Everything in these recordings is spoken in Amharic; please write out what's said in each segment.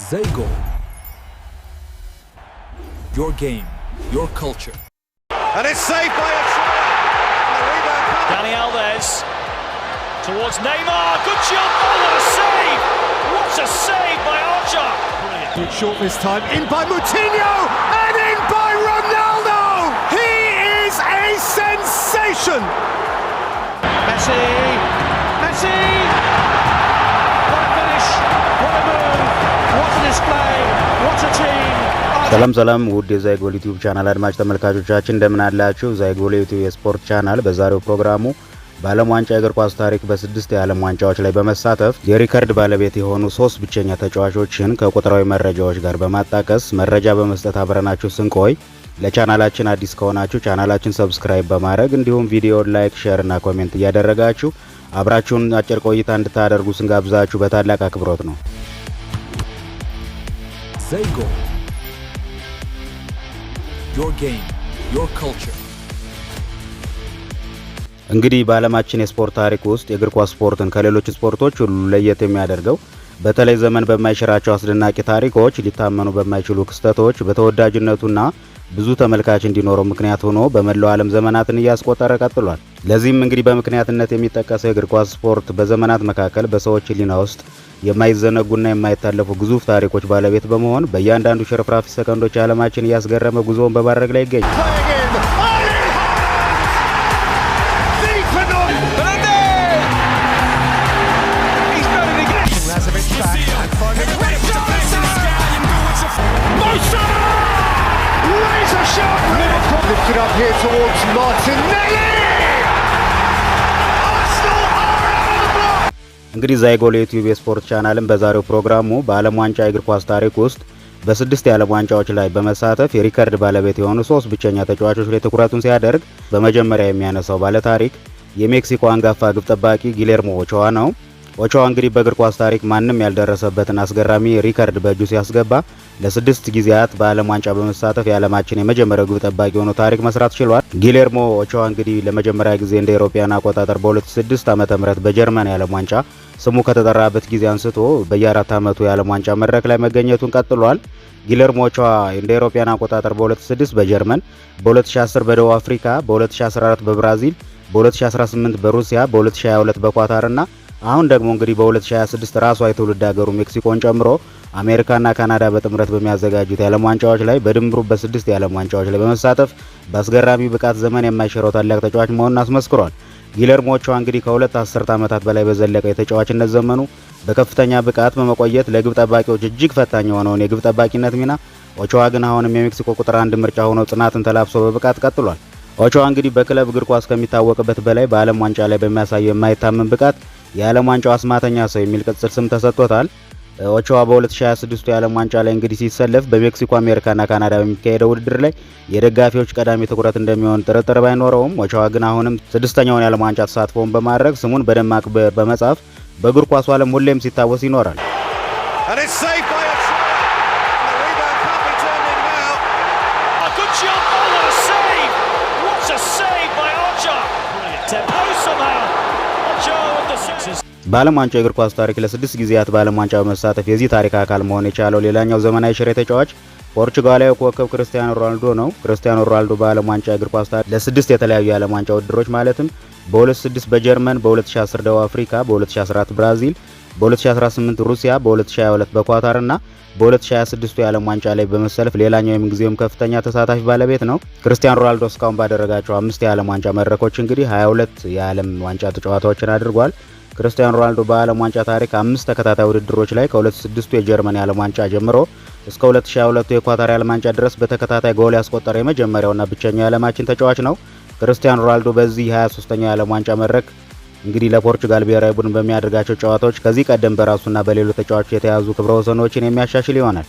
Zago. Your game, your culture. And it's saved by a try. Dani Alves towards Neymar. Good shot. Oh, what a save! What a save by Archer. Brilliant. Short this time. In by Moutinho and in by Ronaldo. He is a sensation. Messi. Messi. What a finish. What a move. What a display. What a team. ሰላም ውድ የዛይጎል ዩቲዩብ ቻናል አድማጭ ተመልካቾቻችን እንደምን አላችሁ? ዛይጎል ዩቲዩብ የስፖርት ቻናል በዛሬው ፕሮግራሙ በዓለም ዋንጫ እግር ኳስ ታሪክ በ6 የዓለም ዋንጫዎች ላይ በመሳተፍ የሪከርድ ባለቤት የሆኑ 3 ብቸኛ ተጫዋቾችን ከቁጥራዊ መረጃዎች ጋር በማጣቀስ መረጃ በመስጠት አብረናችሁ ስንቆይ ለቻናላችን አዲስ ከሆናችሁ ቻናላችን ሰብስክራይብ በማድረግ እንዲሁም ቪዲዮን ላይክ፣ ሼር እና ኮሜንት እያደረጋችሁ አብራችሁን አጭር ቆይታ እንድታደርጉ ስንጋብዛችሁ በታላቅ አክብሮት ነው። Zago. Your game, your culture. እንግዲህ በዓለማችን የስፖርት ታሪክ ውስጥ የእግር ኳስ ስፖርትን ከሌሎች ስፖርቶች ሁሉ ለየት የሚያደርገው በተለይ ዘመን በማይሽራቸው አስደናቂ ታሪኮች፣ ሊታመኑ በማይችሉ ክስተቶች በተወዳጅነቱና ብዙ ተመልካች እንዲኖረው ምክንያት ሆኖ በመላው ዓለም ዘመናትን እያስቆጠረ ቀጥሏል። ለዚህም እንግዲህ በምክንያትነት የሚጠቀሰው የእግር ኳስ ስፖርት በዘመናት መካከል በሰዎች ሕሊና ውስጥ የማይዘነጉና የማይታለፉ ግዙፍ ታሪኮች ባለቤት በመሆን በእያንዳንዱ ሽርፍራፊ ሰከንዶች ዓለማችን እያስገረመ ጉዞውን በማድረግ ላይ ይገኛል። Lifted up here towards Martinelli. እንግዲህ ዛይጎል ዩቲዩብ የስፖርት ቻናልን በዛሬው ፕሮግራሙ በዓለም ዋንጫ የእግር ኳስ ታሪክ ውስጥ በ6 የዓለም ዋንጫዎች ላይ በመሳተፍ የሪከርድ ባለቤት የሆኑ 3 ብቸኛ ተጫዋቾች ላይ ትኩረቱን ሲያደርግ በመጀመሪያ የሚያነሳው ባለታሪክ የሜክሲኮ አንጋፋ ግብ ጠባቂ ጊሌርሞ ኦቾዋ ነው። ኦቾዋ እንግዲህ በእግር ኳስ ታሪክ ማንም ያልደረሰበትን አስገራሚ ሪከርድ በእጁ ሲያስገባ ለ6 ጊዜያት በዓለም ዋንጫ በመሳተፍ የዓለማችን የመጀመሪያው ግብ ጠባቂ ሆኖ ታሪክ መስራት ችሏል። ጊሌርሞ ኦቾዋ እንግዲህ ለመጀመሪያ ጊዜ እንደ አውሮፓውያን አቆጣጠር በ2006 ዓ.ም በጀርመን የዓለም ዋንጫ ስሙ ከተጠራበት ጊዜ አንስቶ በየ4 ዓመቱ የዓለም ዋንጫ መድረክ ላይ መገኘቱን ቀጥሏል። ጊሌርሞ ኦቾዋ እንደ አውሮፓውያን አቆጣጠር በ2006 በጀርመን፣ በ2010 በደቡብ አፍሪካ፣ በ2014 በብራዚል፣ በ2018 በሩሲያ፣ በ2022 በኳታርና አሁን ደግሞ እንግዲህ በ2026 ራሷ የትውልድ ሀገሩ ሜክሲኮን ጨምሮ አሜሪካና ካናዳ በጥምረት በሚያዘጋጁት የዓለም ዋንጫዎች ላይ በድምሩ በ6 የዓለም ዋንጫዎች ላይ በመሳተፍ በአስገራሚ ብቃት ዘመን የማይሽረው ታላቅ ተጫዋች መሆኑን አስመስክሯል። ጊሌርሞ ኦቾዋ እንግዲህ ከ2 አስርት ዓመታት በላይ በዘለቀው የተጫዋችነት ዘመኑ በከፍተኛ ብቃት በመቆየት ለግብ ጠባቂዎች እጅግ ፈታኝ የሆነውን የግብ ጠባቂነት ሚና ኦቾዋ ግን አሁንም የሜክሲኮ ቁጥር 1 ምርጫ ሆኖ ጽናትን ተላብሶ በብቃት ቀጥሏል። ኦቾዋ እንግዲህ በክለብ እግር ኳስ ከሚታወቅበት በላይ በዓለም ዋንጫ ላይ በሚያሳየው የማይታመን ብቃት የዓለም ዋንጫው አስማተኛ ሰው የሚል ቅጽል ስም ተሰጥቶታል። ኦቾዋ በ2026 የዓለም ዋንጫ ላይ እንግዲህ ሲሰለፍ በሜክሲኮ፣ አሜሪካና ካናዳ በሚካሄደው ውድድር ላይ የደጋፊዎች ቀዳሚ ትኩረት እንደሚሆን ጥርጥር ባይኖረውም ኦቾዋ ግን አሁንም 6ኛውን የዓለም ዋንጫ ተሳትፎውን በማድረግ ስሙን በደማቅ በመጻፍ በእግር ኳሱ ዓለም ሁሌም ሲታወስ ይኖራል። በዓለም ዋንጫ የእግር ኳስ ታሪክ ለ6 ጊዜያት በዓለም ዋንጫ በመሳተፍ የዚህ ታሪክ አካል መሆን የቻለው ሌላኛው ዘመናዊ ሽሬ ተጫዋች ፖርቹጋላዊ ኮከብ ክርስቲያኖ ሮናልዶ ነው። ክርስቲያኖ ሮናልዶ በዓለም ዋንጫ የእግር ኳስ ታሪክ ለ6 የተለያዩ የዓለም ዋንጫ ውድድሮች ማለትም በ2006 በጀርመን፣ በ2010 ደቡብ አፍሪካ፣ በ2014 ብራዚል፣ በ2018 ሩሲያ፣ በ2022 በኳታር እና በ2026 የዓለም ዋንጫ ላይ በመሰለፍ ሌላኛው የምንጊዜውም ከፍተኛ ተሳታፊ ባለቤት ነው። ክርስቲያኖ ሮናልዶ እስካሁን ባደረጋቸው 5 የዓለም ዋንጫ መድረኮች እንግዲህ 22 የዓለም ዋንጫ ጨዋታዎችን አድርጓል። ክርስቲያኖ ሮናልዶ በዓለም ዋንጫ ታሪክ 5 ተከታታይ ውድድሮች ላይ ከ2006 የጀርመን የዓለም ዋንጫ ጀምሮ እስከ 2022 የኳታር የዓለም ዋንጫ ድረስ በተከታታይ ጎል ያስቆጠረ የመጀመሪያውና ብቸኛው የዓለማችን ተጫዋች ነው። ክርስቲያኖ ሮናልዶ በዚህ 23ኛው የዓለም ዋንጫ መድረክ እንግዲህ ለፖርቹጋል ብሔራዊ ቡድን በሚያደርጋቸው ጨዋታዎች ከዚህ ቀደም በራሱና በሌሎች ተጫዋቾች የተያዙ ክብረ ወሰኖችን የሚያሻሽል ይሆናል።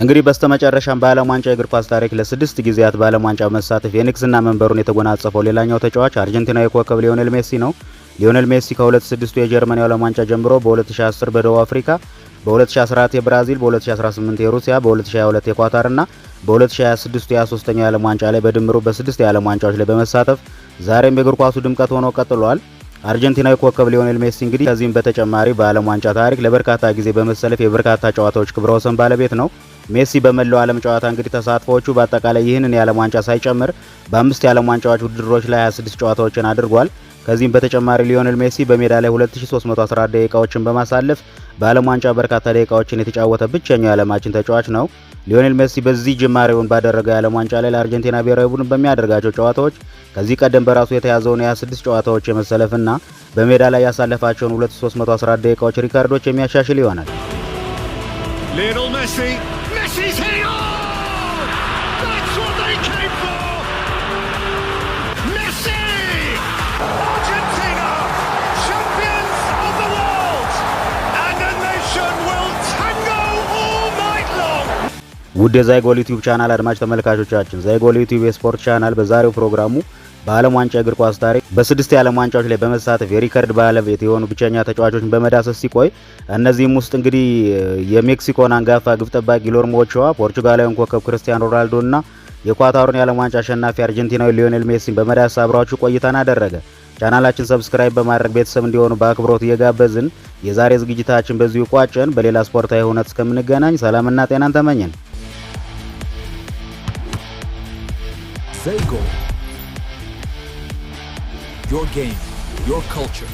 እንግዲህ በስተመጨረሻም በዓለም ዋንጫ የእግር ኳስ ታሪክ ለ6 ጊዜያት በዓለም ዋንጫ መሳተፍ የንግስና መንበሩን የተጎናጸፈው ሌላኛው ተጫዋች አርጀንቲናዊ ኮከብ ሊዮኔል ሜሲ ነው። ሊዮኔል ሜሲ ከ2006 የጀርመን የዓለም ዋንጫ ጀምሮ በ2010 በደቡብ አፍሪካ፣ በ2014 የብራዚል፣ በ2018 የሩሲያ፣ በ2022 የኳታር እና በ2026 የ23ኛው የዓለም ዋንጫ ላይ በድምሩ በ6 የዓለም ዋንጫዎች ላይ በመሳተፍ ዛሬም የእግር ኳሱ ድምቀት ሆኖ ቀጥሏል። አርጀንቲናዊ ኮከብ ሊዮኔል ሜሲ እንግዲህ ከዚህም በተጨማሪ በዓለም ዋንጫ ታሪክ ለበርካታ ጊዜ በመሰለፍ የበርካታ ጨዋታዎች ክብረ ወሰን ባለቤት ነው። ሜሲ በመላው ዓለም ጨዋታ እንግዲህ ተሳትፎዎቹ በአጠቃላይ ይህንን የዓለም ዋንጫ ሳይጨምር በ5 የዓለም ዋንጫዎች ውድድሮች ላይ 26 ጨዋታዎችን አድርጓል። ከዚህም በተጨማሪ ሊዮኔል ሜሲ በሜዳ ላይ 2314 ደቂቃዎችን በማሳለፍ በዓለም ዋንጫ በርካታ ደቂቃዎችን የተጫወተ ብቸኛው የዓለማችን ተጫዋች ነው። ሊዮኔል ሜሲ በዚህ ጅማሬውን ባደረገው የዓለም ዋንጫ ላይ ለአርጀንቲና ብሔራዊ ቡድን በሚያደርጋቸው ጨዋታዎች ከዚህ ቀደም በራሱ የተያዘውን የ26 ጨዋታዎች የመሰለፍና በሜዳ ላይ ያሳለፋቸውን 2314 ደቂቃዎች ሪካርዶች የሚያሻሽል ይሆናል። Lionel Messi, Messi's here! Oh! That's what they came for! Messi! Argentina, champions of the world! And a nation will tango all night long! ውድ የዛይጎል ዩቲዩብ ቻናል አድማጭ ተመልካቾቻችን፣ ዛይጎል ዩቲዩብ የስፖርት ቻናል በዛሬው ፕሮግራሙ በዓለም ዋንጫ እግር ኳስ ታሪክ በ6 የዓለም ዋንጫዎች ላይ በመሳተፍ የሪከርድ ባለቤት የሆኑ ብቸኛ ተጫዋቾችን በመዳሰስ ሲቆይ እነዚህም ውስጥ እንግዲህ የሜክሲኮን አንጋፋ ግብ ጠባቂ ጊሎርሞ ኦቾዋ፣ ፖርቹጋላዊውን ኮከብ ክርስቲያኖ ሮናልዶ እና የኳታሩን የዓለም ዋንጫ አሸናፊ አርጀንቲናዊ ሊዮኔል ሜሲን በመዳሰስ አብራችሁ ቆይታን አደረገ። ቻናላችን ሰብስክራይብ በማድረግ ቤተሰብ እንዲሆኑ በአክብሮት እየጋበዝን የዛሬ ዝግጅታችን በዚሁ ቋጨን። በሌላ ስፖርታዊ ሁነት እስከምንገናኝ ሰላምና ጤናን ተመኘን። Zaygol. Your game, your culture.